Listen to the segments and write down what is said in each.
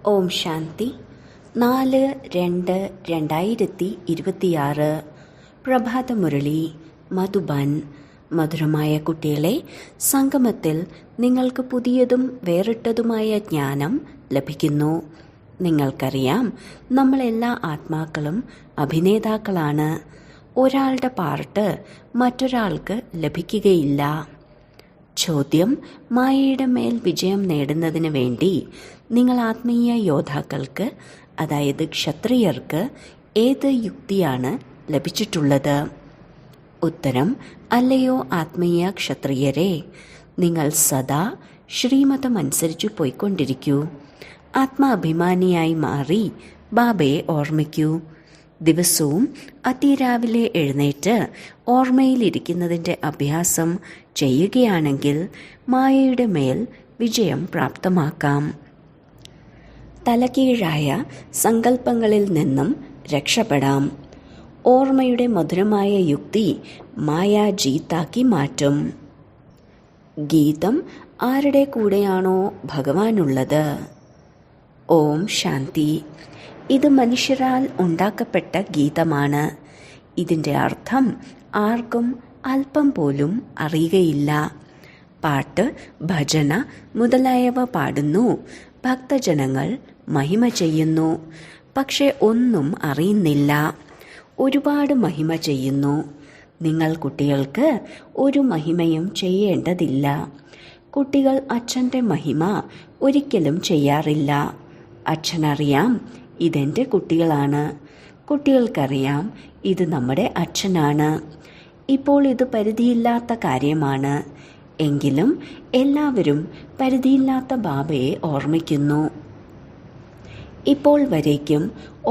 ഓം ശാന്തി 4/2/2026 പ്രഭാതമുരളി മധുബൻ. മധുരമായ കുട്ടികളെ, സംഗമത്തിൽ നിങ്ങൾക്ക് പുതിയതും വേറിട്ടതുമായ ജ്ഞാനം ലഭിക്കുന്നു. നിങ്ങൾക്കറിയാം, നമ്മളെല്ലാ ആത്മാക്കളും അഭിനേതാക്കളാണ്. ഒരാളുടെ പാർട്ട് മറ്റൊരാൾക്ക് ലഭിക്കുകയില്ല. ചോദ്യം: മായയുടെ മേൽ വിജയം നേടുന്നതിന് വേണ്ടി നിങ്ങൾ ആത്മീയ യോദ്ധാക്കൾക്ക്, അതായത് ക്ഷത്രിയർക്ക്, ഏത് യുക്തിയാണ് ലഭിച്ചിട്ടുള്ളത്? ഉത്തരം: അല്ലയോ ആത്മീയ ക്ഷത്രിയരെ, നിങ്ങൾ സദാ ശ്രീമതം അനുസരിച്ചു പോയിക്കൊണ്ടിരിക്കൂ. ആത്മാഭിമാനിയായി മാറി ബാബയെ ഓർമ്മിക്കൂ. ദിവസവും അതിരാവിലെ എഴുന്നേറ്റ് ഓർമ്മയിലിരിക്കുന്നതിൻ്റെ അഭ്യാസം ചെയ്യുകയാണെങ്കിൽ മായയുടെ മേൽ വിജയം പ്രാപ്തമാക്കാം. തലകീഴായ സങ്കല്പങ്ങളിൽ നിന്നും രക്ഷപ്പെടാം. ഓർമ്മയുടെ മധുരമായ യുക്തി മായ ജീത്താക്കി മാറ്റും. ഗീതം: ആരുടെ കൂടെയാണോ ഭഗവാനുള്ളത്? ഓം ശാന്തി. ഇത് മനുഷ്യരാൽ ഉണ്ടാക്കപ്പെട്ട ഗീതമാണ്. ഇതിൻ്റെ അർത്ഥം ആർക്കും അല്പം പോലും അറിയുകയില്ല. പാട്ട്, ഭജന മുതലായവ പാടുന്നു. ഭക്തജനങ്ങൾ മഹിമ ചെയ്യുന്നു. പക്ഷെ ഒന്നും അറിയുന്നില്ല. ഒരുപാട് മഹിമ ചെയ്യുന്നു. നിങ്ങൾ കുട്ടികൾക്ക് ഒരു മഹിമയും ചെയ്യേണ്ടതില്ല. കുട്ടികൾ അച്ഛൻ്റെ മഹിമ ഒരിക്കലും ചെയ്യാറില്ല. അച്ഛനറിയാം, ഇതെൻ്റെ കുട്ടികളാണ്. കുട്ടികൾക്കറിയാം, ഇത് നമ്മുടെ അച്ഛനാണ്. ഇപ്പോൾ ഇത് പരിധിയില്ലാത്ത കാര്യമാണ്. എങ്കിലും എല്ലാവരും പരിധിയില്ലാത്ത ബാബയെ ഓർമ്മിക്കുന്നു. ഇപ്പോൾ വരേക്കും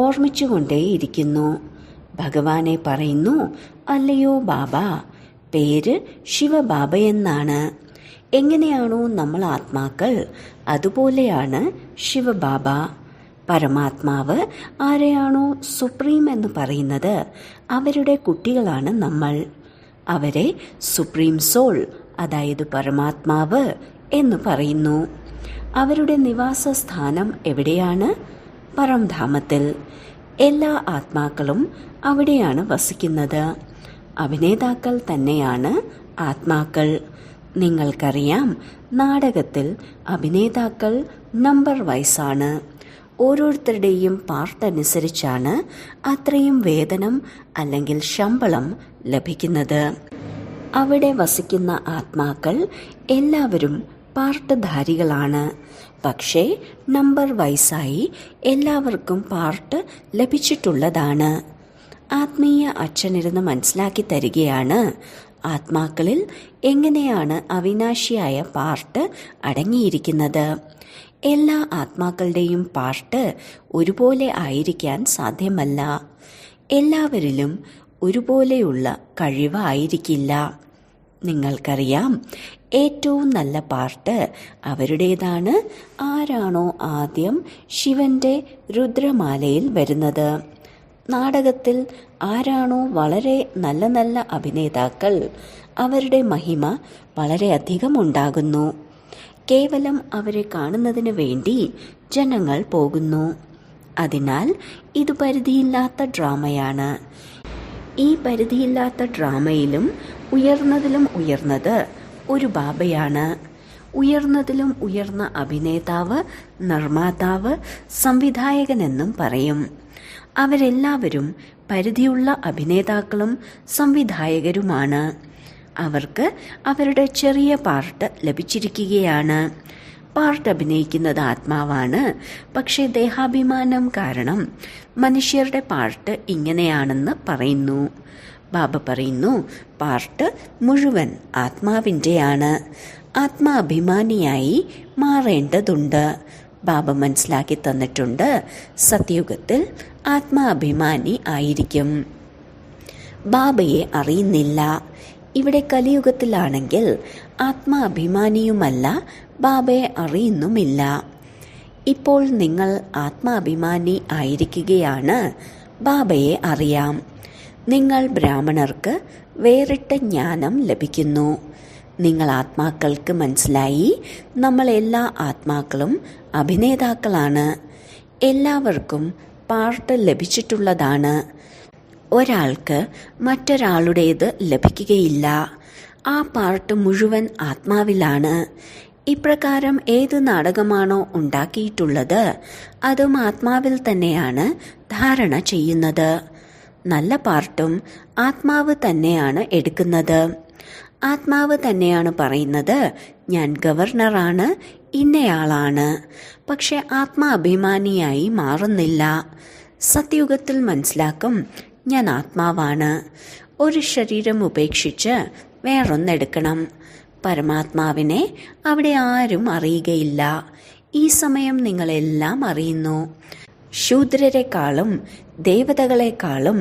ഓർമ്മിച്ചുകൊണ്ടേയിരിക്കുന്നു. ഭഗവാനെ പറയുന്നു, അല്ലയോ ബാബ. പേര് ശിവബാബയെന്നാണ്. എങ്ങനെയാണോ നമ്മൾ ആത്മാക്കൾ, അതുപോലെയാണ് ശിവബാബ. പരമാത്മാവ് ആരെയാണോ സുപ്രീം എന്ന് പറയുന്നത്, അവരുടെ കുട്ടികളാണ് നമ്മൾ. അവരെ സുപ്രീം സോൾ, അതായത് പരമാത്മാവ് എന്ന് പറയുന്നു. അവരുടെ നിവാസ സ്ഥാനം എവിടെയാണ്? പരംധാമത്തിൽ. എല്ലാ ആത്മാക്കളും അവിടെയാണ് വസിക്കുന്നത്. അഭിനേതാക്കൾ തന്നെയാണ് ആത്മാക്കൾ. നിങ്ങൾക്കറിയാം, നാടകത്തിൽ അഭിനേതാക്കൾ നമ്പർ വൈസാണ്. ഓരോരുത്തരുടെയും പാർട്ട് അനുസരിച്ചാണ് അത്രയും വേതനം അല്ലെങ്കിൽ ശമ്പളം ലഭിക്കുന്നത്. അവിടെ വസിക്കുന്ന ആത്മാക്കൾ എല്ലാവരും പാർട്ട്ധാരികളാണ്. പക്ഷേ നമ്പർ വൈസായി എല്ലാവർക്കും പാർട്ട് ലഭിച്ചിട്ടുള്ളതാണ്. ആത്മീയ അച്ഛനിരുന്ന് മനസ്സിലാക്കി തരികയാണ്, ആത്മാക്കളിൽ എങ്ങനെയാണ് അവിനാശിയായ പാർട്ട് അടങ്ങിയിരിക്കുന്നത്. എല്ലാ ആത്മാക്കളുടെയും പാർട്ട് ഒരുപോലെ ആയിരിക്കാൻ സാധ്യമല്ല. എല്ലാവരിലും ഒരുപോലെയുള്ള കഴിവ് ആയിരിക്കില്ല. നിങ്ങൾക്കറിയാം, ഏറ്റവും നല്ല പാർട്ട് അവരുടേതാണ്. ആരാണോ ആദ്യം ശിവന്റെ രുദ്രമാലയിൽ വരുന്നത്. നാടകത്തിൽ ആരാണോ വളരെ നല്ല നല്ല അഭിനേതാക്കൾ, അവരുടെ മഹിമ വളരെയധികം ഉണ്ടാകുന്നു. കേവലം അവരെ കാണുന്നതിന് വേണ്ടി ജനങ്ങൾ പോകുന്നു. അതിനാൽ ഇത് പരിധിയില്ലാത്ത ഡ്രാമയാണ്. ഈ പരിധിയില്ലാത്ത ഡ്രാമയിലും ഉയർന്നതിലും ഉയർന്നത് ഒരു ബാബയാണ്. ഉയർന്നതിലും ഉയർന്ന അഭിനേതാവ്, നിർമ്മാതാവ്, സംവിധായകനെന്നും പറയും. അവരെല്ലാവരും പരിധിയുള്ള അഭിനേതാക്കളും സംവിധായകരുമാണ്. അവർക്ക് അവരുടെ ചെറിയ പാർട്ട് ലഭിച്ചിരിക്കുകയാണ്. പാർട്ട് അഭിനയിക്കുന്നത് ആത്മാവാണ്. പക്ഷേ ദേഹാഭിമാനം കാരണം മനുഷ്യരുടെ പാർട്ട് ഇങ്ങനെയാണെന്ന് പറയുന്നു. ബാബ പറയുന്നു, പാർട്ട് മുഴുവൻ ആത്മാവിൻ്റെയാണ്. ആത്മാഭിമാനിയായി മാറേണ്ടതുണ്ട്. ബാബ മനസ്സിലാക്കി തന്നിട്ടുണ്ട്, സത്യയുഗത്തിൽ ആത്മാഭിമാനി ആയിരിക്കും. ബാബയെ അറിയുന്നില്ല. ഇവിടെ കലിയുഗത്തിലാണെങ്കിൽ ആത്മാഭിമാനിയുമല്ല, ബാബയെ അറിയുന്നുമില്ല. ഇപ്പോൾ നിങ്ങൾ ആത്മാഭിമാനി ആയിരിക്കുകയാണ്. ബാബയെ അറിയാം. നിങ്ങൾ ബ്രാഹ്മണർക്ക് വേറിട്ട ജ്ഞാനം ലഭിക്കുന്നു. നിങ്ങൾ ആത്മാക്കൾക്ക് മനസ്സിലായി, നമ്മളെല്ലാ ആത്മാക്കളും അഭിനേതാക്കളാണ്. എല്ലാവർക്കും പാർട്ട് ലഭിച്ചിട്ടുള്ളതാണ്. ഒരാൾക്ക് മറ്റൊരാളുടേത് ലഭിക്കുകയില്ല. ആ പാർട്ട് മുഴുവൻ ആത്മാവിലാണ്. ഇപ്രകാരം ഏത് നാടകമാണോ ഉണ്ടാക്കിയിട്ടുള്ളത് അതും ആത്മാവിൽ തന്നെയാണ് ധാരണ ചെയ്യുന്നത്. നല്ല പാർട്ടും ആത്മാവ് തന്നെയാണ് എടുക്കുന്നത്. ആത്മാവ് തന്നെയാണ് പറയുന്നത്, ഞാൻ ഗവർണറാണ്, ഇന്നയാളാണ്. പക്ഷെ ആത്മാഭിമാനിയായി മാറുന്നില്ല. സത്യയുഗത്തിൽ മനസ്സിലാക്കും, ഞാൻ ആത്മാവാണ്. ഒരു ശരീരം ഉപേക്ഷിച്ച് വേറൊന്നെടുക്കണം. പരമാത്മാവിനെ അവിടെ ആരും അറിയുകയില്ല. ഈ സമയം നിങ്ങളെല്ലാം അറിയുന്നു. ശൂദ്രരെക്കാളും ദേവതകളെക്കാളും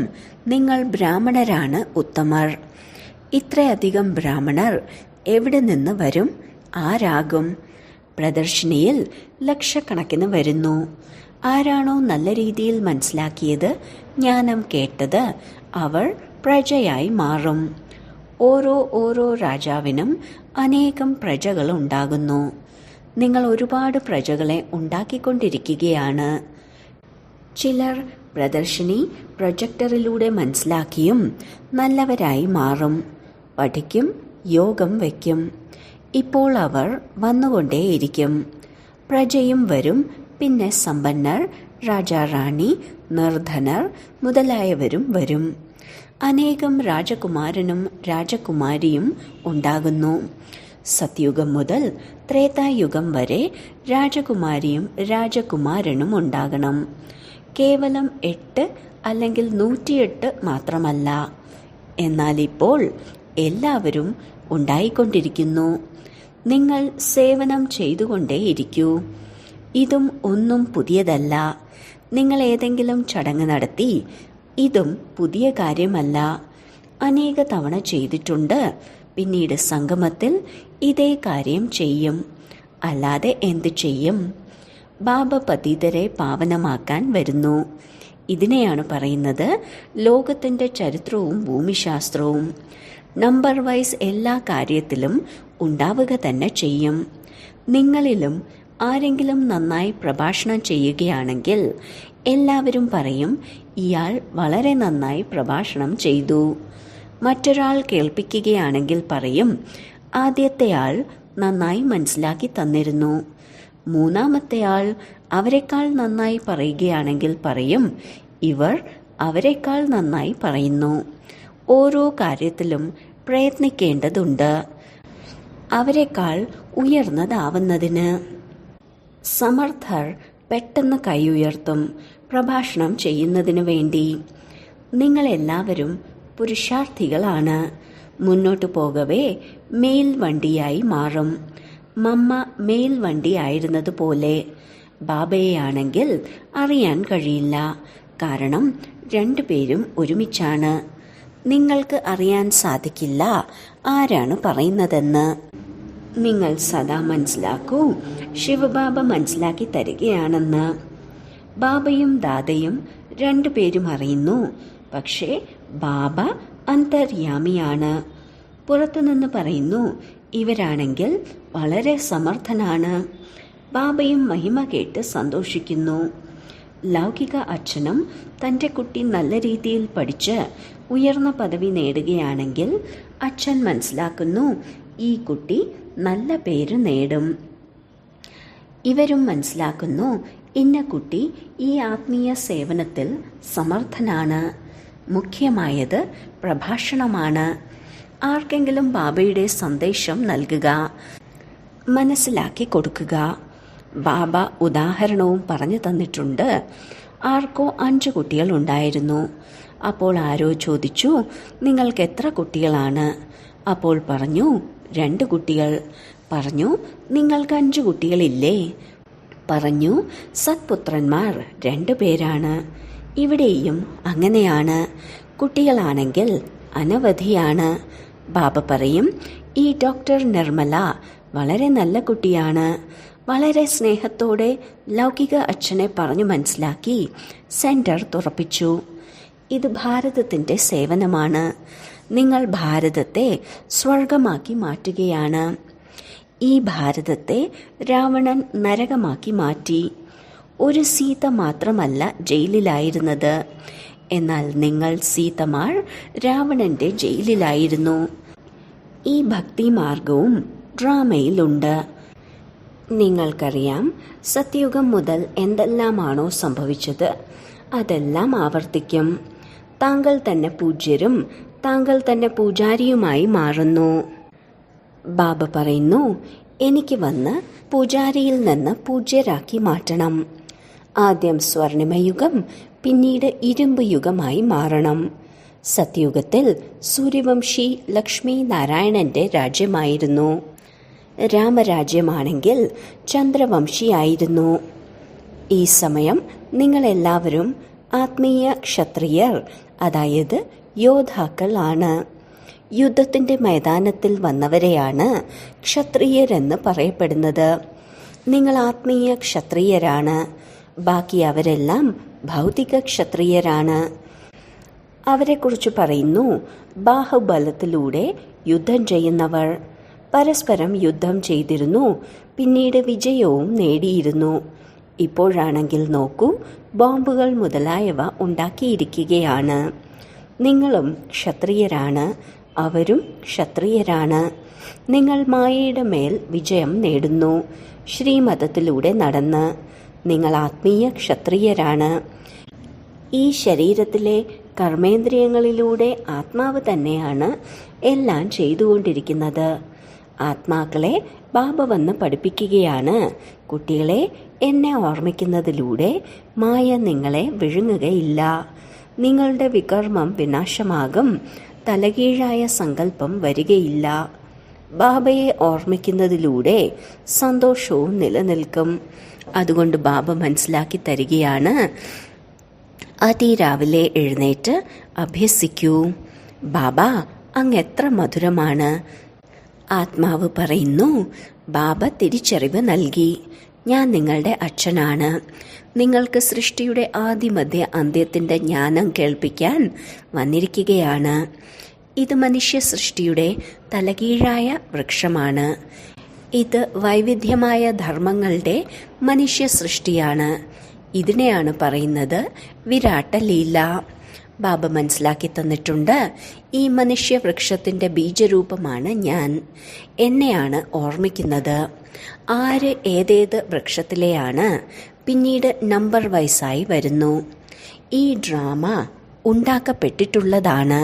നിങ്ങൾ ബ്രാഹ്മണരാണ് ഉത്തമർ. ഇത്രയധികം ബ്രാഹ്മണർ എവിടെ നിന്ന് വരും? ആരാകും? പ്രദർശിനിയിൽ ലക്ഷക്കണക്കിന് വരുന്നു. ആരാണോ നല്ല രീതിയിൽ മനസ്സിലാക്കിയത്, ജ്ഞാനം കേട്ടത്, അവർ പ്രജയായി മാറും. ഓരോ രാജാവിനും അനേകം പ്രജകൾ ഉണ്ടാകുന്നു. നിങ്ങൾ ഒരുപാട് പ്രജകളെ ഉണ്ടാക്കിക്കൊണ്ടിരിക്കുകയാണ്. ചിലർ പ്രദർശിനി പ്രൊജക്ടറിലൂടെ മനസ്സിലാക്കിയും നല്ലവരായി മാറും. പഠിക്കും, യോഗം വയ്ക്കും. ഇപ്പോൾ അവർ വന്നുകൊണ്ടേയിരിക്കും. പ്രജയും വരും. പിന്നെ സമ്പന്നർ, രാജാറാണി, നിർധനർ മുതലായവരും വരും. അനേകം രാജകുമാരനും രാജകുമാരിയും ഉണ്ടാകുന്നു. സത്യുഗം മുതൽ ത്രേതായുഗം വരെ രാജകുമാരിയും രാജകുമാരനും ഉണ്ടാകണം. കേവലം 8 അല്ലെങ്കിൽ 108 മാത്രമല്ല. എന്നാൽ ഇപ്പോൾ എല്ലാവരും ഉണ്ടായിക്കൊണ്ടിരിക്കുന്നു. നിങ്ങൾ സേവനം ചെയ്തുകൊണ്ടേയിരിക്കൂ. ഇതും ഒന്നും പുതിയതല്ല. നിങ്ങൾ ഏതെങ്കിലും ചടങ്ങ് നടത്തി, ഇതും പുതിയ കാര്യമല്ല, അനേക തവണ ചെയ്തിട്ടുണ്ട്. പിന്നീട് സംഗമത്തിൽ ഇതേ കാര്യം ചെയ്യും. അല്ലാതെ എന്ത് ചെയ്യും? ബാബ പതിതരെ പാവനമാക്കാൻ വരുന്നു. ഇതിനെയാണ് പറയുന്നത് ലോകത്തിന്റെ ചരിത്രവും ഭൂമിശാസ്ത്രവും. നമ്പർ വൈസ് എല്ലാ കാര്യത്തിലും ഉണ്ടാവുക തന്നെ ചെയ്യും. നിങ്ങളിലും ആരെങ്കിലും നന്നായി പ്രഭാഷണം ചെയ്യുകയാണെങ്കിൽ എല്ലാവരും പറയും, ഇയാൾ വളരെ നന്നായി പ്രഭാഷണം ചെയ്തു. മറ്റൊരാൾ കേൾപ്പിക്കുകയാണെങ്കിൽ പറയും, ആദ്യത്തെ ആൾ നന്നായി മനസ്സിലാക്കി തന്നിരുന്നു. മൂന്നാമത്തെ ആൾ അവരെക്കാൾ നന്നായി പറയുകയാണെങ്കിൽ പറയും, ഇവർ അവരെക്കാൾ നന്നായി പറയുന്നു. ഓരോ കാര്യത്തിലും പ്രയത്നിക്കേണ്ടതുണ്ട്, അവരെക്കാൾ ഉയർന്നതാവുന്നതിന്. സമർത്ഥർ പെട്ടെന്ന് കൈ ഉയർത്തും പ്രഭാഷണം ചെയ്യുന്നതിനു വേണ്ടി. നിങ്ങളെല്ലാവരും പുരുഷാർത്ഥികളാണ്. മുന്നോട്ടു പോകവേ മേൽവണ്ടിയായി മാറും. മമ്മ മേൽവണ്ടിയായിരുന്നതുപോലെ. ബാബയെയാണെങ്കിൽ അറിയാൻ കഴിയില്ല. കാരണം 2 പേരും ഒരുമിച്ചാണ്. നിങ്ങൾക്ക് അറിയാൻ സാധിക്കില്ല ആരാണ് പറയുന്നതെന്ന്. നിങ്ങൾ സദാ മനസ്സിലാക്കൂ, ശിവബാബ മനസ്സിലാക്കി തരികയാണെന്ന്. ബാബയും ദാദയും 2 പേരും അറിയുന്നു. പക്ഷേ ബാബ അന്തര്യാമിയാണ്. പുറത്തുനിന്ന് പറയുന്നു, ഇവരാണെങ്കിൽ വളരെ സമർത്ഥനാണ്. ബാബയും മഹിമ കേട്ട് സന്തോഷിക്കുന്നു. ലൗകിക അച്ഛനും തൻ്റെ കുട്ടി നല്ല രീതിയിൽ പഠിച്ച് ഉയർന്ന പദവി നേടുകയാണെങ്കിൽ അച്ഛൻ മനസ്സിലാക്കുന്നു, ഈ കുട്ടി നല്ല പേര് നേടും. ഇവരും മനസ്സിലാക്കുന്നു, ഇന്ന കുട്ടി ഈ ആത്മീയ സേവനത്തിൽ സമർത്ഥനാണ്. മുഖ്യമായത് പ്രഭാഷണമാണ്. ആർക്കെങ്കിലും ബാബയുടെ സന്ദേശം നൽകുക, മനസ്സിലാക്കി കൊടുക്കുക. ബാബ ഉദാഹരണവും പറഞ്ഞു തന്നിട്ടുണ്ട്. ആർക്കോ 5 കുട്ടികൾ ഉണ്ടായിരുന്നു. അപ്പോൾ ആരോ ചോദിച്ചു, നിങ്ങൾക്ക് എത്ര കുട്ടികളാണ്? അപ്പോൾ പറഞ്ഞു, 2 കുട്ടികൾ. പറഞ്ഞു, നിങ്ങൾക്ക് 5 കുട്ടികളില്ലേ? പറഞ്ഞു, സത്പുത്രന്മാർ 2 പേരാണ്. ഇവിടെയും അങ്ങനെയാണ്. കുട്ടികളാണെങ്കിൽ അനവധിയാണ്. ബാബ പറയും, ഈ ഡോക്ടർ നിർമ്മല വളരെ നല്ല കുട്ടിയാണ്. വളരെ സ്നേഹത്തോടെ ലൗകിക അച്ഛനെ പറഞ്ഞു മനസ്സിലാക്കി സെന്റർ തുറപ്പിച്ചു. ഇത് ഭാരതത്തിൻ്റെ സേവനമാണ്. നിങ്ങൾ ഭാരതത്തെ സ്വർഗമാക്കി മാറ്റുകയാണ്. ഈ ഭാരതത്തെ രാവണൻ നരകമാക്കി മാറ്റി. ഒരു സീത മാത്രമല്ല ജയിലിലായിരുന്നത്. എന്നാൽ നിങ്ങൾ സീതമാർ രാവണന്റെ ജയിലിലായിരുന്നു. ഈ ഭക്തിമാർഗവും ഡ്രാമയിലുണ്ട്. നിങ്ങൾക്കറിയാം, സത്യയുഗം മുതൽ എന്തെല്ലാമാണോ സംഭവിച്ചത് അതെല്ലാം ആവർത്തിക്കും. താങ്കൾ തന്നെ പൂജ്യരും താങ്കൾ തന്നെ പൂജാരിയുമായി മാറുന്നു. ബാബ പറയുന്നു, എനിക്ക് വന്ന് പൂജാരിയിൽ നിന്ന് പൂജ്യരാക്കി മാറ്റണം. ആദ്യം സ്വർണിമയുഗം, പിന്നീട് ഇരുമ്പ് യുഗമായി മാറണം. സത്യയുഗത്തിൽ സൂര്യവംശി ലക്ഷ്മി നാരായണന്റെ രാജ്യമായിരുന്നു. രാമരാജ്യമാണെങ്കിൽ ചന്ദ്രവംശിയായിരുന്നു. ഈ സമയം നിങ്ങളെല്ലാവരും ആത്മീയ ക്ഷത്രിയർ, അതായത് യോദ്ധാക്കൾ ആണ്. യുദ്ധത്തിന്റെ മൈതാനത്തിൽ വന്നവരെയാണ് ക്ഷത്രിയരെന്ന് പറയപ്പെടുന്നത്. നിങ്ങൾ ആത്മീയ ക്ഷത്രിയരാണ്. ബാക്കി അവരെല്ലാം ഭൗതിക ക്ഷത്രിയരാണ്. അവരെക്കുറിച്ച് പറയുന്നു, ബാഹുബലത്തിലൂടെ യുദ്ധം ചെയ്യുന്നവർ. പരസ്പരം യുദ്ധം ചെയ്തിരുന്നു, പിന്നീട് വിജയവും നേടിയിരുന്നു. ഇപ്പോഴാണെങ്കിൽ നോക്കൂ, ബോംബുകൾ മുതലായവ ഉണ്ടാക്കിയിരിക്കുകയാണ്. നിങ്ങളും ക്ഷത്രിയരാണ്, അവരും ക്ഷത്രിയരാണ്. നിങ്ങൾ മായയുടെ മേൽ വിജയം നേടുന്നു, ശ്രീമതത്തിലൂടെ നടന്ന്. നിങ്ങൾ ആത്മീയ ക്ഷത്രിയരാണ്. ഈ ശരീരത്തിലെ കർമ്മേന്ദ്രിയങ്ങളിലൂടെ ആത്മാവ് തന്നെയാണ് എല്ലാം ചെയ്തുകൊണ്ടിരിക്കുന്നത്. ആത്മാക്കളെ ബാബ വന്ന് പഠിപ്പിക്കുകയാണ്, കുട്ടികളെ, എന്നെ ഓർമ്മിക്കുന്നതിലൂടെ മായ നിങ്ങളെ വിഴുങ്ങുകയില്ല. നിങ്ങളുടെ വികർമ്മം വിനാശമാകും, തലകീഴായ സങ്കല്പം വരികയില്ല. ബാബയെ ഓർമ്മിക്കുന്നതിലൂടെ സന്തോഷവും നിലനിൽക്കും. അതുകൊണ്ട് ബാബ മനസ്സിലാക്കി തരികയാണ്, അതിരാവിലെ എഴുന്നേറ്റ് അഭ്യസിക്കൂ. ബാബ, അങ്ങ് എത്ര മധുരമാണ്. ആത്മാവ് പറയുന്നു, ബാബ തിരിച്ചറിവ് നൽകി. ഞാൻ നിങ്ങളുടെ അച്ഛനാണ്. നിങ്ങൾക്ക് സൃഷ്ടിയുടെ ആദിമധ്യ അന്ത്യത്തിന്റെ ജ്ഞാനം കേൾപ്പിക്കാൻ വന്നിരിക്കുകയാണ്. ഇത് മനുഷ്യ സൃഷ്ടിയുടെ തലകീഴായ വൃക്ഷമാണ്. ഇത് വൈവിധ്യമായ ധർമ്മങ്ങളുടെ മനുഷ്യ സൃഷ്ടിയാണ്. ഇതിനെയാണ് പറയുന്നത് വിരാട്ട ലീല. ബാബ മനസ്സിലാക്കി തന്നിട്ടുണ്ട്, ഈ മനുഷ്യവൃക്ഷത്തിന്റെ ബീജരൂപമാണ് ഞാൻ. എന്നെയാണ് ഓർമ്മിക്കുന്നത്. ആര് ഏതേത് വൃക്ഷത്തിലെയാണ് പിന്നീട് നമ്പർ വൈസായി വരുന്നു. ഈ ഡ്രാമ ഉണ്ടാക്കപ്പെട്ടിട്ടുള്ളതാണ്.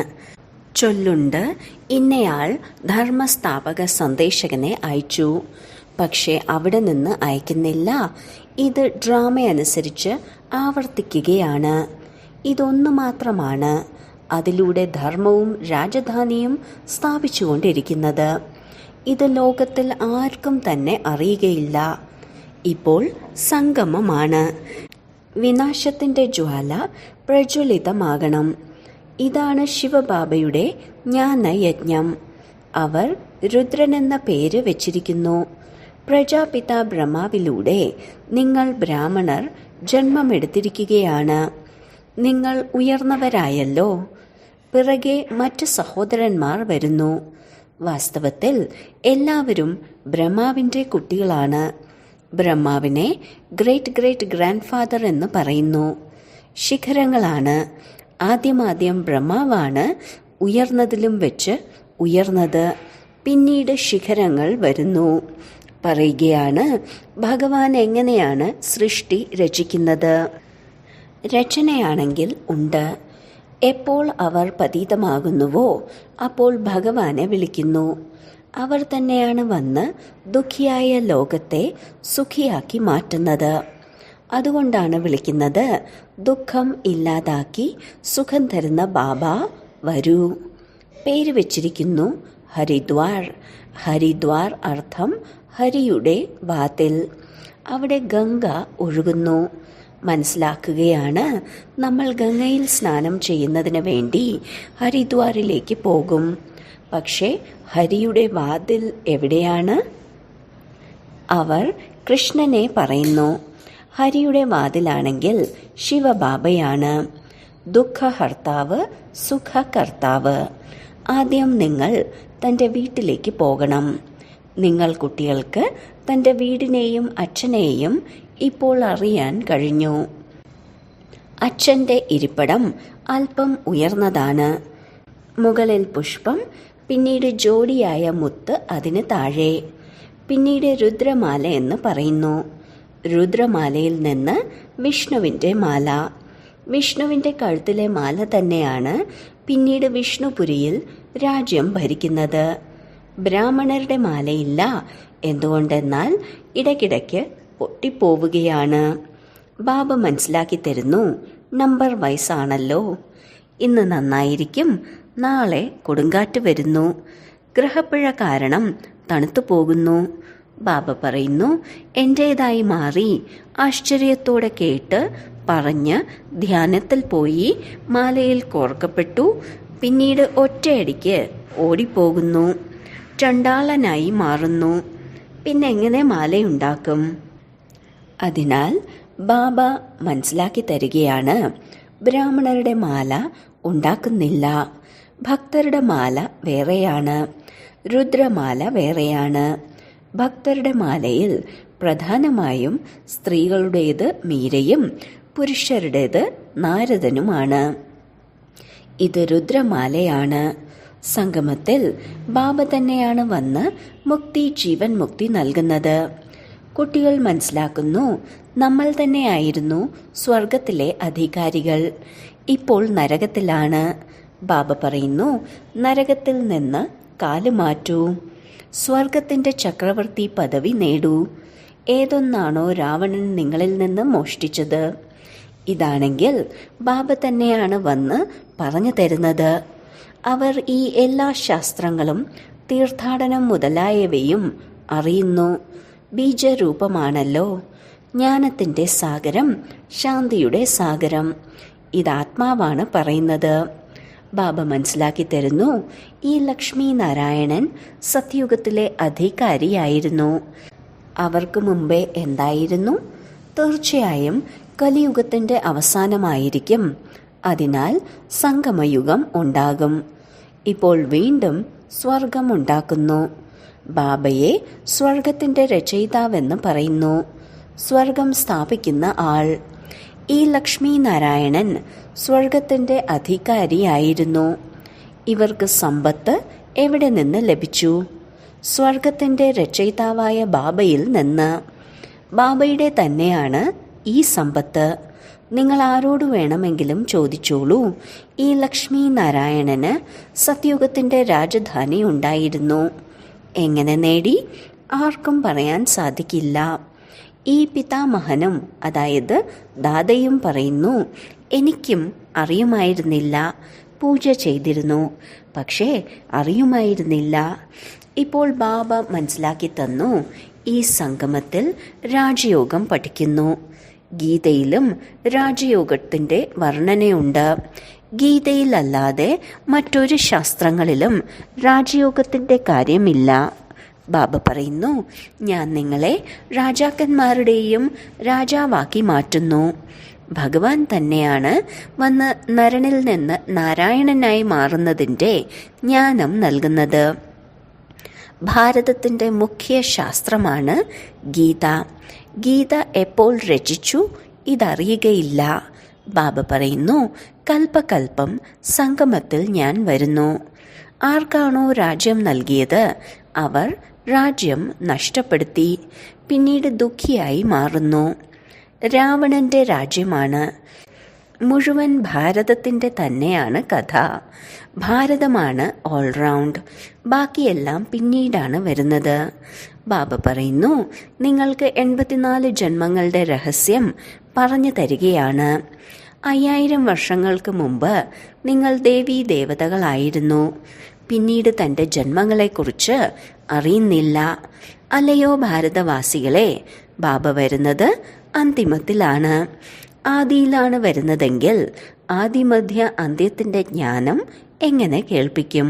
ചൊല്ലുണ്ട്, ഇന്നയാൾ ധർമ്മസ്ഥാപക സന്ദേശകനെ അയച്ചു, പക്ഷെ അവിടെ നിന്ന് അയക്കുന്നില്ല. ഇത് ഡ്രാമയനുസരിച്ച് ആവർത്തിക്കുകയാണ്. ഇതൊന്നു മാത്രമാണ് അതിലൂടെ ധർമ്മവും രാജധാനിയും സ്ഥാപിച്ചുകൊണ്ടിരിക്കുന്നത്. ഇത് ലോകത്തിൽ ആർക്കും തന്നെ അറിയുകയില്ല. ഇപ്പോൾ സംഗമമാണ്. വിനാശത്തിന്റെ ജ്വാല പ്രജ്വലിതമാകണം. ഇതാണ് ശിവബാബയുടെ ജ്ഞാനയജ്ഞം. അവർ രുദ്രനെന്ന പേര് വെച്ചിരിക്കുന്നു. പ്രജാപിത ബ്രഹ്മാവിലൂടെ നിങ്ങൾ ബ്രാഹ്മണർ ജന്മമെടുത്തിരിക്കുകയാണ്. നിങ്ങൾ ഉയർന്നവരായല്ലോ. പിറകെ മറ്റ് സഹോദരന്മാർ വരുന്നു. വാസ്തവത്തിൽ എല്ലാവരും ബ്രഹ്മാവിന്റെ കുട്ടികളാണ്. ബ്രഹ്മാവിനെ ഗ്രേറ്റ് ഗ്രേറ്റ് ഗ്രാൻഡ് ഫാദർ എന്ന് പറയുന്നു. ശിഖരങ്ങളാണ്. ആദ്യം ബ്രഹ്മാവാണ് ഉയർന്നതിലും വെച്ച് ഉയർന്നത്. പിന്നീട് ശിഖരങ്ങൾ വരുന്നു. പറയുകയാണ്, ഭഗവാൻ എങ്ങനെയാണ് സൃഷ്ടി രചിക്കുന്നത്. രചനയാണെങ്കിൽ ഉണ്ട്. എപ്പോൾ അവർ പതീതമാകുന്നുവോ അപ്പോൾ ഭഗവാനെ വിളിക്കുന്നു. അവർ തന്നെയാണ് വന്ന് ദുഃഖിയായ ലോകത്തെ സുഖിയാക്കി മാറ്റുന്നത്. അതുകൊണ്ടാണ് വിളിക്കുന്നത്, ദുഃഖം ഇല്ലാതാക്കി സുഖം തരുന്ന ബാബ വരൂ. പേര് വെച്ചിരിക്കുന്നു ഹരിദ്വാർ. ഹരിദ്വാർ അർത്ഥം ഹരിയുടെ വാതിൽ. അവിടെ ഗംഗ ഒഴുകുന്നു. മനസ്സിലാക്കുകയാണ്, നമ്മൾ ഗംഗയിൽ സ്നാനം ചെയ്യുന്നതിന് വേണ്ടി ഹരിദ്വാറിലേക്ക് പോകും. പക്ഷേ ഹരിയുടെ വാതിൽ എവിടെയാണ്? അവർ കൃഷ്ണനെ പറയുന്നു. ഹരിയുടെ വാതിലാണെങ്കിൽ ശിവബാബയാണ്. ദുഃഖഹർത്താവ്, സുഖകർത്താവ്. ആദ്യം നിങ്ങൾ തൻ്റെ വീട്ടിലേക്ക് പോകണം. നിങ്ങൾ കുട്ടികൾക്ക് തൻ്റെ വീടിനെയും അച്ഛനെയും ഇപ്പോൾ അറിയാൻ കഴിഞ്ഞു. അച്ഛൻ്റെ ഇരിപ്പിടം അല്പം ഉയർന്നതാണ്. മുകളിൽ പുഷ്പം, പിന്നീട് ജോഡിയായ മുത്ത് അതിന് താഴെ, പിന്നീട് രുദ്രമാല എന്ന് പറയുന്നു. രുദ്രമാലയിൽ നിന്ന് വിഷ്ണുവിൻ്റെ മാല. വിഷ്ണുവിൻ്റെ കഴുത്തിലെ മാല തന്നെയാണ് പിന്നീട് വിഷ്ണുപുരിയിൽ രാജ്യം ഭരിക്കുന്നത്. ബ്രാഹ്മണരുടെ മാലയില്ല. എന്തുകൊണ്ടെന്നാൽ ഇടയ്ക്കിടയ്ക്ക് പൊട്ടിപ്പോവുകയാണ്. ബാബ മനസ്സിലാക്കി തരുന്നു, നമ്പർ വയസ്സാണല്ലോ. ഇന്ന് നന്നായിരിക്കും, നാളെ കൊടുങ്കാറ്റ് വരുന്നു, ഗ്രഹപ്പിഴ കാരണം തണുത്തു പോകുന്നു. ബാബ പറയുന്നു, എൻ്റേതായി മാറി. ആശ്ചര്യത്തോടെ കേട്ട് പറഞ്ഞ് ധ്യാനത്തിൽ പോയി മാലയിൽ കോർക്കപ്പെട്ടു. പിന്നീട് ഒറ്റയടിക്ക് ഓടിപ്പോകുന്നു, ചണ്ടാളനായി മാറുന്നു. പിന്നെ എങ്ങനെ മാലയുണ്ടാക്കും? അതിനാൽ ബാബ മനസ്സിലാക്കി തരികയാണ്, ബ്രാഹ്മണരുടെ മാല ഉണ്ടാക്കുന്നില്ല. ഭക്തരുടെ മാല വേറെയാണ്, രുദ്രമാല വേറെയാണ്. ഭക്തരുടെ മാലയിൽ പ്രധാനമായും സ്ത്രീകളുടേത് മീരയും പുരുഷരുടേത് നാരദനുമാണ്. ഇത് രുദ്രമാലയാണ്. സംഗമത്തിൽ ബാബ തന്നെയാണ് വന്ന് മുക്തി, ജീവൻ മുക്തി നൽകുന്നത്. കുട്ടികൾ മനസ്സിലാക്കുന്നു, നമ്മൾ തന്നെയായിരുന്നു സ്വർഗത്തിലെ അധികാരികൾ, ഇപ്പോൾ നരകത്തിലാണ്. ബാബ പറയുന്നു, നരകത്തിൽ നിന്ന് കാല് മാറ്റൂ, സ്വർഗത്തിൻ്റെ ചക്രവർത്തി പദവി നേടൂ. ഏതൊന്നാണോ രാവണൻ നിങ്ങളിൽ നിന്ന് മോഷ്ടിച്ചത്, ഇതാണെങ്കിൽ ബാബ തന്നെയാണ് വന്ന് പറഞ്ഞു തരുന്നത്. അവർ ഈ എല്ലാ ശാസ്ത്രങ്ങളും തീർത്ഥാടനം മുതലായവയും അറിയുന്നു. ബീജരൂപമാണല്ലോ. ജ്ഞാനത്തിൻ്റെ സാഗരം, ശാന്തിയുടെ സാഗരം. ഇതാത്മാവാണ് പറയുന്നത്. ബാബ മനസ്സിലാക്കി തരുന്നു, ഈ ലക്ഷ്മി നാരായണൻ സത്യുഗത്തിലെ അധികാരിയായിരുന്നു. അവർക്ക് മുമ്പേ എന്തായിരുന്നു? തീർച്ചയായും കലിയുഗത്തിൻ്റെ അവസാനമായിരിക്കും. അതിനാൽ സംഗമയുഗം ഉണ്ടാകും. ഇപ്പോൾ വീണ്ടും സ്വർഗം ഉണ്ടാക്കുന്നു. ബാബയെ സ്വർഗത്തിൻ്റെ രചയിതാവെന്ന് പറയുന്നു, സ്വർഗം സ്ഥാപിക്കുന്ന ആൾ. ഈ ലക്ഷ്മി നാരായണൻ സ്വർഗത്തിൻ്റെ അധികാരിയായിരുന്നു. ഇവർക്ക് സമ്പത്ത് എവിടെ നിന്ന് ലഭിച്ചു? സ്വർഗത്തിൻ്റെ രചയിതാവായ ബാബയിൽ നിന്ന്. ബാബയുടെ തന്നെയാണ് ഈ സമ്പത്ത്. നിങ്ങൾ ആരോട് വേണമെങ്കിലും ചോദിച്ചോളൂ. ഈ ലക്ഷ്മി നാരായണന് സത്യുഗത്തിൻ്റെ രാജധാനി ഉണ്ടായിരുന്നു. എങ്ങനെ നേടി? ആർക്കും പറയാൻ സാധിക്കില്ല. ഈ പിതാമഹനും, അതായത് ദാദയും പറയുന്നു, എനിക്കും അറിയുമായിരുന്നില്ല. പൂജ ചെയ്തിരുന്നു, പക്ഷേ അറിയുമായിരുന്നില്ല. ഇപ്പോൾ ബാബ മനസ്സിലാക്കി തന്നു, ഈ സംഗമത്തിൽ രാജയോഗം പഠിക്കുന്നു. ഗീതയിലും രാജയോഗത്തിൻ്റെ വർണ്ണനയുണ്ട്. ഗീതയിലല്ലാതെ മറ്റൊരു ശാസ്ത്രങ്ങളിലും രാജയോഗത്തിൻ്റെ കാര്യമില്ല. ബാബ പറയുന്നു, ഞാൻ നിങ്ങളെ രാജാക്കന്മാരുടെയും രാജാവാക്കി മാറ്റുന്നു. ഭഗവാൻ തന്നെയാണ് വന്ന് നരനിൽ നിന്ന് നാരായണനായി മാറുന്നതിൻ്റെ ജ്ഞാനം നൽകുന്നത്. ഭാരതത്തിൻ്റെ മുഖ്യ ശാസ്ത്രമാണ് ഗീത. ഗീത എപ്പോൾ രചിച്ചു ഇതറിയുകയില്ല. ബാബ പറയുന്നു, കൽപ്പകൽപ്പം സംഗമത്തിൽ ഞാൻ വരുന്നു. ആർക്കാണോ രാജ്യം നൽകിയത് അവർ രാജ്യം നഷ്ടപ്പെടുത്തി, പിന്നീട് ദുഃഖിയായി മാറുന്നു. രാവണന്റെ രാജ്യമാണ്. മുഴുവൻ ഭാരതത്തിൻ്റെ തന്നെയാണ് കഥ. ഭാരതമാണ് ഓൾറൗണ്ട്, ബാക്കിയെല്ലാം പിന്നീടാണ് വരുന്നത്. ബാബ പറയുന്നു, നിങ്ങൾക്ക് 84 ജന്മങ്ങളുടെ രഹസ്യം പറഞ്ഞു തരികയാണ്. 5000 വർഷങ്ങൾക്ക് മുമ്പ് നിങ്ങൾ ദേവീ ദേവതകളായിരുന്നു. പിന്നീട് തൻ്റെ ജന്മങ്ങളെക്കുറിച്ച് അറിയുന്നില്ല. അല്ലയോ ഭാരതവാസികളെ, ബാബ വരുന്നത് അന്തിമത്തിലാണ്. ആദിയിലാണ് വരുന്നതെങ്കിൽ ആദിമധ്യ അന്ത്യത്തിൻ്റെ ജ്ഞാനം എങ്ങനെ കേൾപ്പിക്കും?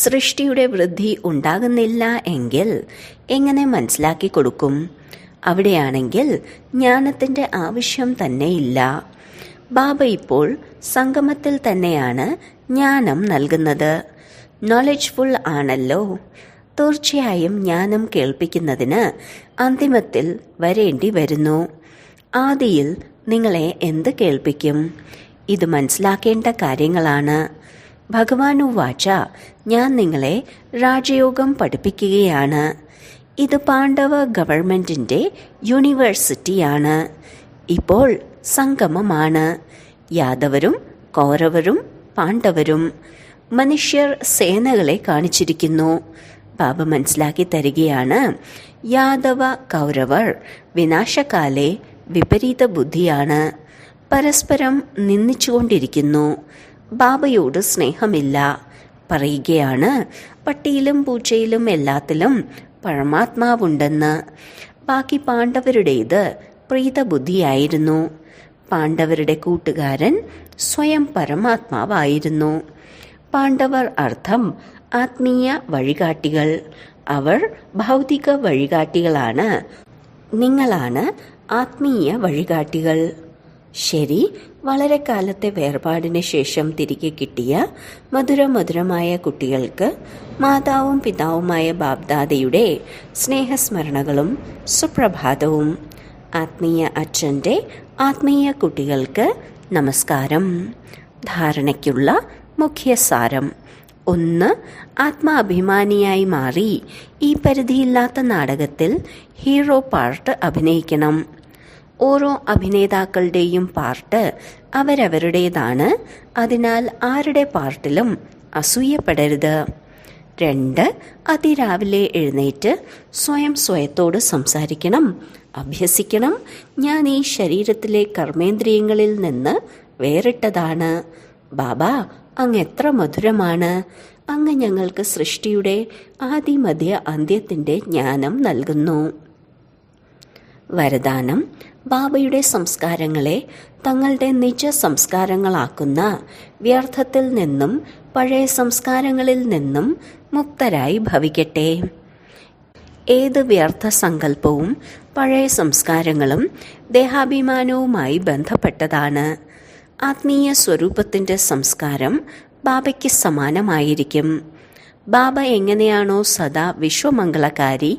സൃഷ്ടിയുടെ വൃദ്ധി ഉണ്ടാകുന്നില്ല എങ്കിൽ എങ്ങനെ മനസ്സിലാക്കി കൊടുക്കും? അവിടെയാണെങ്കിൽ ജ്ഞാനത്തിൻ്റെ ആവശ്യം തന്നെയില്ല. ബാബ ഇപ്പോൾ സംഗമത്തിൽ തന്നെയാണ് ജ്ഞാനം നൽകുന്നത്. നോളജ്ഫുൾ ആണല്ലോ. തീർച്ചയായും ജ്ഞാനം കേൾപ്പിക്കുന്നതിന് അന്തിമത്തിൽ വരേണ്ടി വരുന്നു. ആദിയിൽ നിങ്ങളെ എന്ത് കേൾപ്പിക്കും? ഇത് മനസ്സിലാക്കേണ്ട കാര്യങ്ങളാണ്. ഭഗവാനുവാച, ഞാൻ നിങ്ങളെ രാജയോഗം പഠിപ്പിക്കുകയാണ്. ഇത് പാണ്ഡവ ഗവൺമെന്റിന്റെ യൂണിവേഴ്സിറ്റിയാണ്. ഇപ്പോൾ സംഗമമാണ്. യാദവരും കൗരവരും പാണ്ഡവരും. മനുഷ്യർ സേനകളെ കാണിച്ചിരിക്കുന്നു. ബാബ മനസ്സിലാക്കി തരികയാണ്, യാദവ കൗരവർ വിനാശകാലെ വിപരീത ബുദ്ധിയാണ്. പരസ്പരം നിന്ദിച്ചുകൊണ്ടിരിക്കുന്നു. ബാബയോട് സ്നേഹമില്ല. പറയുകയാണ്, പട്ടിയിലും പൂച്ചയിലും എല്ലാത്തിലും പരമാത്മാവുണ്ടെന്ന്. ബാക്കി പാണ്ഡവരുടേത് പ്രീതബുദ്ധിയായിരുന്നു. പാണ്ഡവരുടെ കൂട്ടുകാരൻ സ്വയം പരമാത്മാവായിരുന്നു. പാണ്ഡവർ അർത്ഥം ആത്മീയ വഴികാട്ടികൾ. അവർ ഭൗതിക വഴികാട്ടികളാണ്. നിങ്ങളാണ് ആത്മീയ വഴികാട്ടികൾ. ശരി, വളരെ കാലത്തെ വേർപാടിന് ശേഷം തിരികെ കിട്ടിയ മധുരമധുരമായ കുട്ടികൾക്ക് മാതാവും പിതാവുമായ ബാബ്ദാദയുടെ സ്നേഹസ്മരണകളും സുപ്രഭാതവും. ആത്മീയ അച്ഛൻ്റെ ആത്മീയ കുട്ടികൾക്ക് നമസ്കാരം. ധാരണയ്ക്കുള്ള മുഖ്യസാരം: 1. ആത്മാഭിമാനിയായി മാറി ഈ പരിധിയില്ലാത്ത നാടകത്തിൽ ഹീറോ പാർട്ട് അഭിനയിക്കണം. ഓരോ അഭിനേതാക്കളുടെയും പാർട്ട് അവരവരുടേതാണ്. അതിനാൽ ആരുടെ പാർട്ടിലും അസൂയപ്പെടരുത്. 2. അതിരാവിലെ എഴുന്നേറ്റ് സ്വയത്തോട് സംസാരിക്കണം, അഭ്യസിക്കണം. ഞാൻ ഈ ശരീരത്തിലെ കർമ്മേന്ദ്രിയങ്ങളിൽ നിന്ന് വേറിട്ടതാണ്. ബാബ, അങ്ങ് എത്ര മധുരമാണ്. അങ്ങ് ഞങ്ങൾക്ക് സൃഷ്ടിയുടെ ആദിമധ്യ അന്ത്യത്തിന്റെ ജ്ഞാനം നൽകുന്നു. വരദാനം: ബാബയുടെ സംസ്കാരങ്ങളെ തങ്ങളുടെ നിജ സംസ്കാരങ്ങളാക്കുന്ന വ്യർത്ഥത്തിൽ നിന്നും പഴയ സംസ്കാരങ്ങളിൽ നിന്നും മുക്തരായി ഭവിക്കട്ടെ. ഏത് വ്യർത്ഥ സങ്കല്പവും പഴയ സംസ്കാരങ്ങളും ദേഹാഭിമാനവുമായി ബന്ധപ്പെട്ടതാണ്. ആത്മീയ സ്വരൂപത്തിന്റെ സംസ്കാരം ബാബയ്ക്ക് സമാനമായിരിക്കും. ബാബ എങ്ങനെയാണോ സദാ വിശ്വമംഗളകാരി,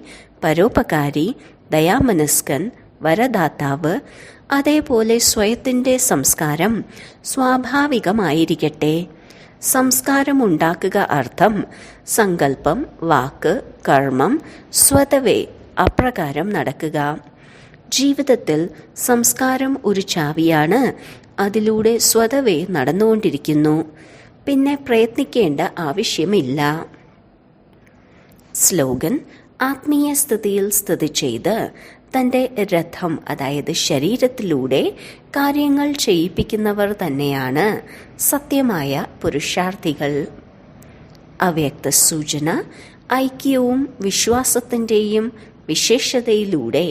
പരോപകാരി, ദയാമനസ്കൻ, വരദാതാവ്, അതേപോലെ സ്വയത്തിന്റെ സംസ്കാരം സ്വാഭാവികമായിരിക്കട്ടെ. സംസ്കാരം ഉണ്ടാക്കുക അർത്ഥം സങ്കല്പം, വാക്ക്, കർമ്മം സ്വതവേ അപ്രകാരം നടക്കുക. ജീവിതത്തിൽ സംസ്കാരം ഒരു ചാവിയാണ്. അതിലൂടെ സ്വതവേ നടന്നുകൊണ്ടിരിക്കുന്നു. പിന്നെ പ്രയത്നിക്കേണ്ട ആവശ്യമില്ല. സ്ലോഗൻ: ആത്മീയ സ്ഥിതിയിൽ സ്ഥിതി ചെയ്ത് തൻ്റെ രഥം, അതായത് ശരീരത്തിലൂടെ കാര്യങ്ങൾ ചെയ്യിപ്പിക്കുന്നവർ തന്നെയാണ് സത്യമായ പുരുഷാർത്ഥികൾ. അവ്യക്ത സൂചന: ഐക്യവും വിശ്വാസത്തിൻ്റെയും വിശേഷതയിലൂടെ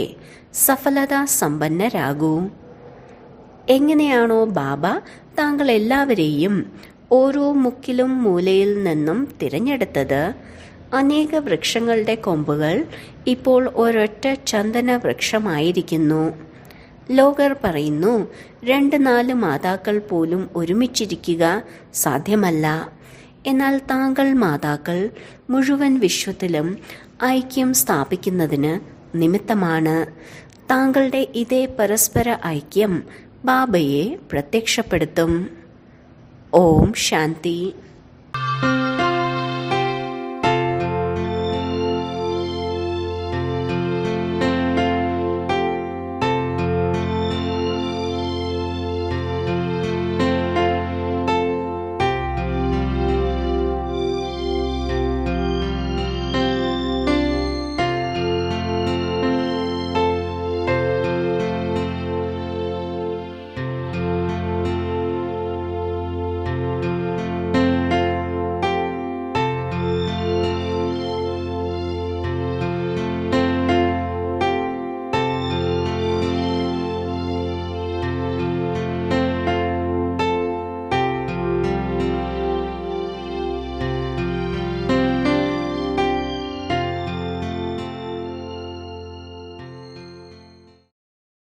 സഫലതാ സമ്പന്നരാകൂ. എങ്ങനെയാണോ ബാബ താങ്കൾ എല്ലാവരെയും ഓരോ മുക്കിലും മൂലയിൽ നിന്നും തിരഞ്ഞെടുത്തത്, അനേക വൃക്ഷങ്ങളുടെ കൊമ്പുകൾ ഇപ്പോൾ ഒരൊറ്റ ചന്ദന വൃക്ഷമായിരിക്കുന്നു. ലോകർ പറയുന്നു 2-4 മാതാക്കൾ പോലും ഒരുമിച്ചിരിക്കുക സാധ്യമല്ല. എന്നാൽ താങ്കൾ മാതാക്കൾ മുഴുവൻ വിശ്വത്തിലും ഐക്യം സ്ഥാപിക്കുന്നതിന് നിമിത്തമാണ്. താങ്കളുടെ ഇതേ പരസ്പര ഐക്യം ബാബയെ പ്രത്യക്ഷപ്പെടുത്തും. ഓം ശാന്തി.